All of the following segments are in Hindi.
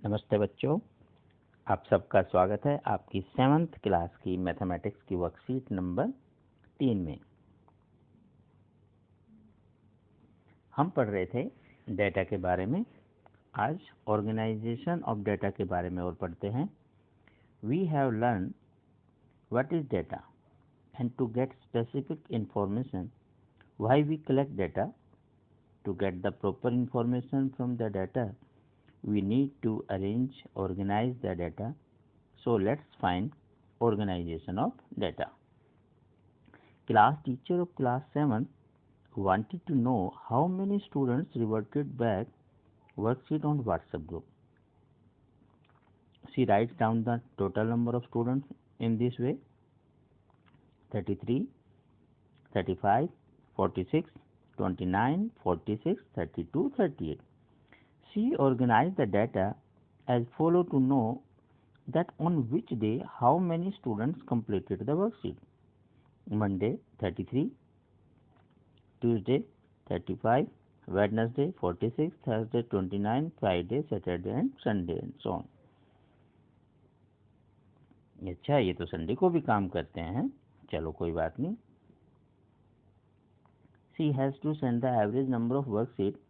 नमस्ते बच्चों, आप सबका स्वागत है आपकी 7th क्लास की मैथमेटिक्स की वर्कशीट नंबर 3 में। हम पढ़ रहे थे डेटा के बारे में। आज ऑर्गेनाइजेशन ऑफ डेटा के बारे में और पढ़ते हैं। We have learn what is data and to get specific information why we collect data. To get the proper information from the data we need to arrange, organize the data. So let's find organization of data. Class teacher of class 7 wanted to know how many students reverted back worksheet on WhatsApp group. She writes down the total number of students in this way: 33, 35, 46, 29, 46, 32, 38. She organized the data as follow to know that on which day how many students completed the worksheet. Monday 33, Tuesday 35, Wednesday 46, Thursday 29, Friday, Saturday and Sunday and so on. अच्छा, ये तो संडे को भी काम करते हैं, चलो कोई बात नहीं। She has to send the average number of worksheet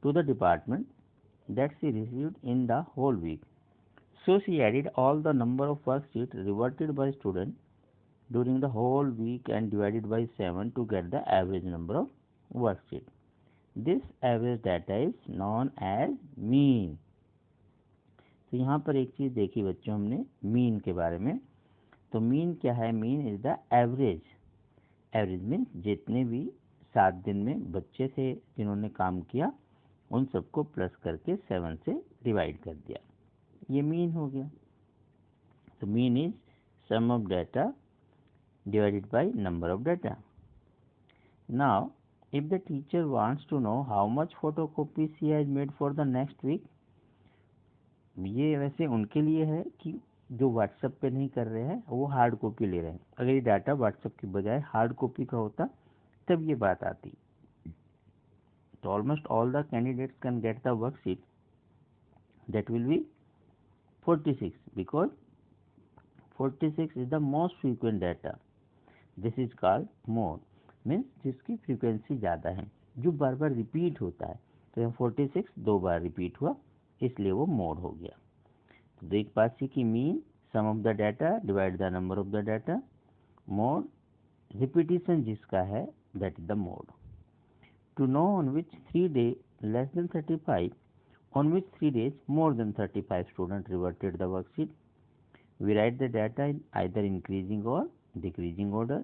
to the department that she received in the whole week. So she added all the number of worksheets reverted by student during the whole week and divided by 7 to get the average number of worksheets. This average data is known as mean. तो यहाँ पर एक चीज़ देखी बच्चों हमने मीन के बारे में। तो मीन क्या है? Mean is the average. Average mean जितने भी 7 दिन में बच्चे थे जिन्होंने काम किया उन सबको प्लस करके 7 से डिवाइड कर दिया, ये मीन हो गया। तो mean is sum of data divided by number of data. Now, if the teacher wants to know how much photocopies she has made for the next week, ये वैसे उनके लिए है कि जो व्हाट्सएप पे नहीं कर रहे हैं वो हार्ड कॉपी ले रहे हैं। अगर ये डाटा व्हाट्सएप के बजाय हार्ड कॉपी का होता तब ये बात आती। तो almost all the candidates can get the worksheet that will be 46 because 46 is the most frequent data. This is called mode, means जिसकी फ्रीक्वेंसी ज़्यादा है, जो बार बार रिपीट होता है। तो यहाँ 46 दो बार रिपीट हुआ इसलिए वो मोड हो गया। तो देख पास की mean sum of the data divide the number of the data, mode repetition जिसका है that is the mode. To know on which 3 day less than 35, on which 3 days more than 35 students reverted the worksheet. We write the data in either increasing or decreasing order,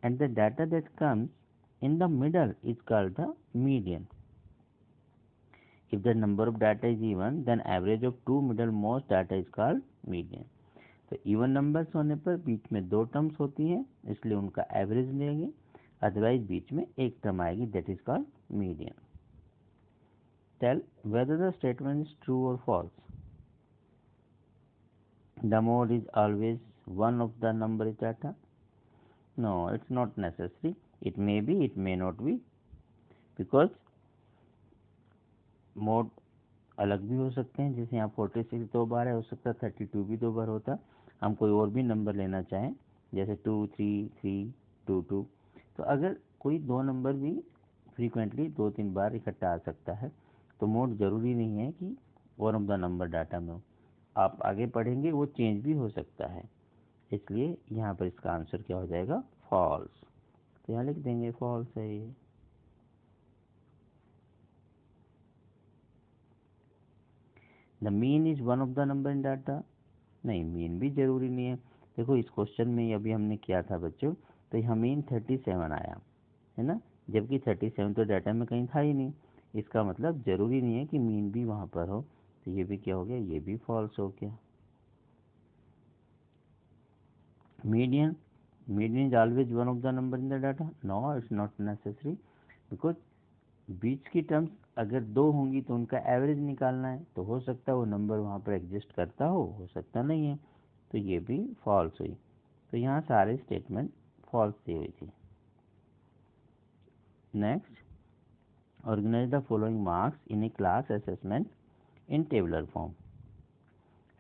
and the data that comes in the middle is called the median. If the number of data is even, then average of two middlemost data is called median. तो इवन नंबर्स होने पर बीच में दो टर्म्स होती हैं इसलिए उनका एवरेज लेंगे, अदरवाइज बीच में एक टर्म आएगी that is called median. Tell whether the statement is true or false. The mode is always one of the number data. No, it's not necessary. It may be, it may not be, because mode अलग भी हो सकते हैं। जैसे यहाँ 46 दो बार है, हो सकता है 32 भी दो बार होता। हम कोई और भी नंबर लेना चाहें जैसे 2 3 3 2 2, तो अगर कोई दो नंबर भी फ्रीक्वेंटली 2-3 बार इकट्ठा आ सकता है तो मोड जरूरी नहीं है कि one of the number data में हो। आप आगे पढ़ेंगे वो चेंज भी हो सकता है, इसलिए यहाँ पर इसका आंसर क्या हो जाएगा? फॉल्स। तो यहाँ लिख देंगे फॉल्स है ये। The mean is one of the number in data, नहीं मीन भी जरूरी नहीं है। देखो इस क्वेश्चन में अभी हमने किया था बच्चों, तो यहाँ मीन 37 आया है ना, जबकि 37 तो डाटा में कहीं था ही नहीं। इसका मतलब जरूरी नहीं है कि मीन भी वहाँ पर हो। तो ये भी क्या हो गया? ये भी फॉल्स हो गया। Median, median is always one of the number in the data. No, it's not necessary, because बीच की टर्म्स अगर दो होंगी तो उनका एवरेज निकालना है, तो हो सकता है वो नंबर वहाँ पर एग्जिस्ट करता हो सकता नहीं है। तो ये भी फॉल्स हुई। तो यहाँ सारे स्टेटमेंट फॉल्स दी हुई थी। Next, organize the following marks in a class assessment in tabular form.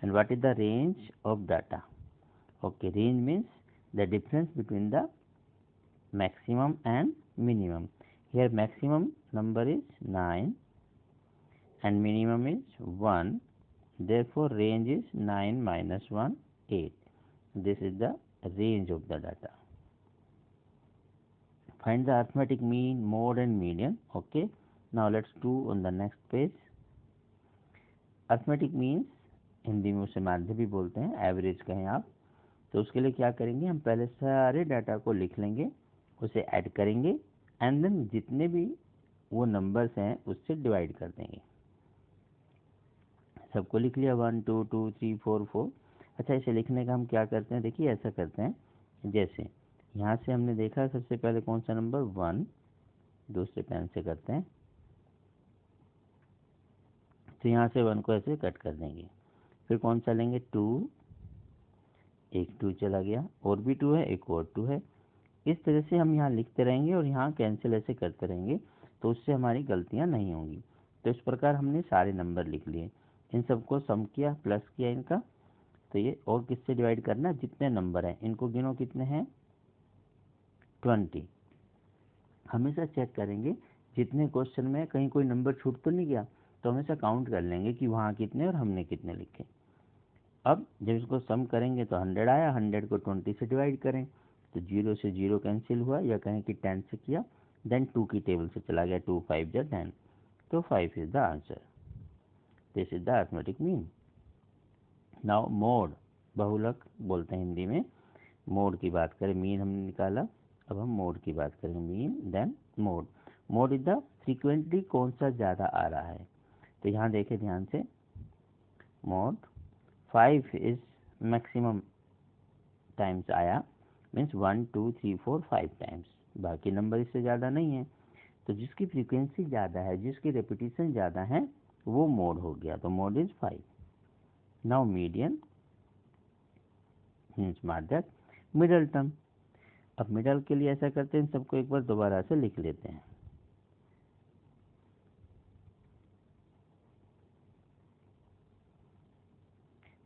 And what is the range of data? Okay, range means the difference between the maximum and minimum. Here maximum number is 9 and minimum is 1. Therefore range is 9 minus 1, 8. This is the range of the data. Find the arithmetic mean, mode and median. Okay, now let's do on the next page. Arithmetic means Hindi में उसे माध्य भी बोलते हैं, एवरेज कहें आप। तो उसके लिए क्या करेंगे, हम पहले सारे डाटा को लिख लेंगे, उसे ऐड करेंगे एंड देन जितने भी वो नंबर्स हैं उससे डिवाइड कर देंगे। सबको लिख लिया, 1 2 2 3 4 4। अच्छा, इसे लिखने का हम क्या करते हैं, देखिए ऐसा करते हैं, जैसे यहाँ से हमने देखा सबसे पहले कौन सा नंबर 1, दूसरे पेन से करते हैं, तो यहाँ से 1 को ऐसे कट कर देंगे। फिर कौन सा लेंगे, 2, एक 2 चला गया, और भी 2 है, एक और 2 है। इस तरह से हम यहाँ लिखते रहेंगे और यहाँ कैंसिल ऐसे करते रहेंगे, तो उससे हमारी गलतियाँ नहीं होंगी। तो इस प्रकार हमने सारे नंबर लिख लिए, इन सबको सम किया, प्लस किया इनका। तो ये और किससे डिवाइड करना, जितने नंबर हैं इनको गिनो, कितने हैं 20। हमेशा चेक करेंगे जितने क्वेश्चन में कहीं कोई नंबर छूट तो नहीं गया, तो हमेशा काउंट कर लेंगे कि वहाँ कितने और हमने कितने लिखे। अब जब इसको सम करेंगे तो 100 आया, 100 को 20 से डिवाइड करें तो 0 से 0 कैंसिल हुआ, या कहें कि 10 से किया, देन 2 की टेबल से चला गया, 2 5 जा 10, तो 5 is the answer. This is the arithmetic mean. Now mode, बहुलक बोलते हैं हिंदी में। मोड की बात करें, मीन हमने निकाला, अब हम मोड की बात करेंगे, mean then mode. Mode is the frequently कौन सा ज़्यादा आ रहा है। तो यहाँ देखें ध्यान से, मोड 5 इज मैक्सिमम टाइम्स आया, मीन्स 1 2 3 4 5 टाइम्स, बाकी नंबर इससे ज़्यादा नहीं है। तो जिसकी फ्रीक्वेंसी ज़्यादा है, जिसकी रेपिटेशन ज़्यादा है, वो मोड हो गया, तो mode is 5। Now median means माध्यक, मिडल टर्म। अब मिडल के लिए ऐसा करते हैं, सबको एक बार दोबारा से लिख लेते हैं।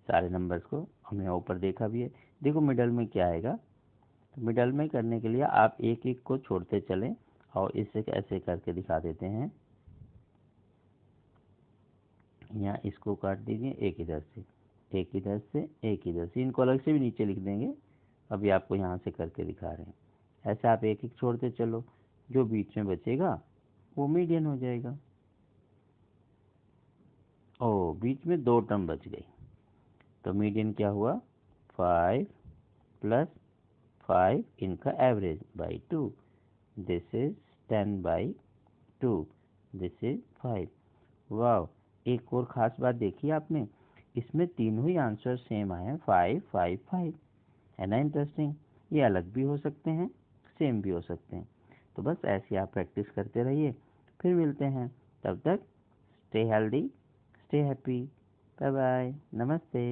सारे नंबर्स को हमने ऊपर देखा भी है। देखो मिडल में क्या आएगा, तो मिडल में करने के लिए आप एक एक को छोड़ते चलें, और इसे ऐसे करके दिखा देते हैं। यहाँ इसको काट दीजिए, एक इधर से, एक इधर से, एक इधर से, इनको अलग से भी नीचे लिख देंगे, अभी आपको यहाँ से करके दिखा रहे हैं। ऐसे आप एक एक छोड़ते चलो, जो बीच में बचेगा वो मीडियन हो जाएगा। ओ, बीच में 2 टर्म बच गई, तो मीडियन क्या हुआ, 5 प्लस 5 इनका average by 2, this is 10/2, this is 5। वाह, एक और ख़ास बात देखी आपने, इसमें तीनों ही आंसर सेम आए हैं, 5 5 5। है ना इंटरेस्टिंग। ये अलग भी हो सकते हैं, सेम भी हो सकते हैं। तो बस ऐसे आप प्रैक्टिस करते रहिए, फिर मिलते हैं, तब तक stay healthy, stay happy, bye bye, नमस्ते।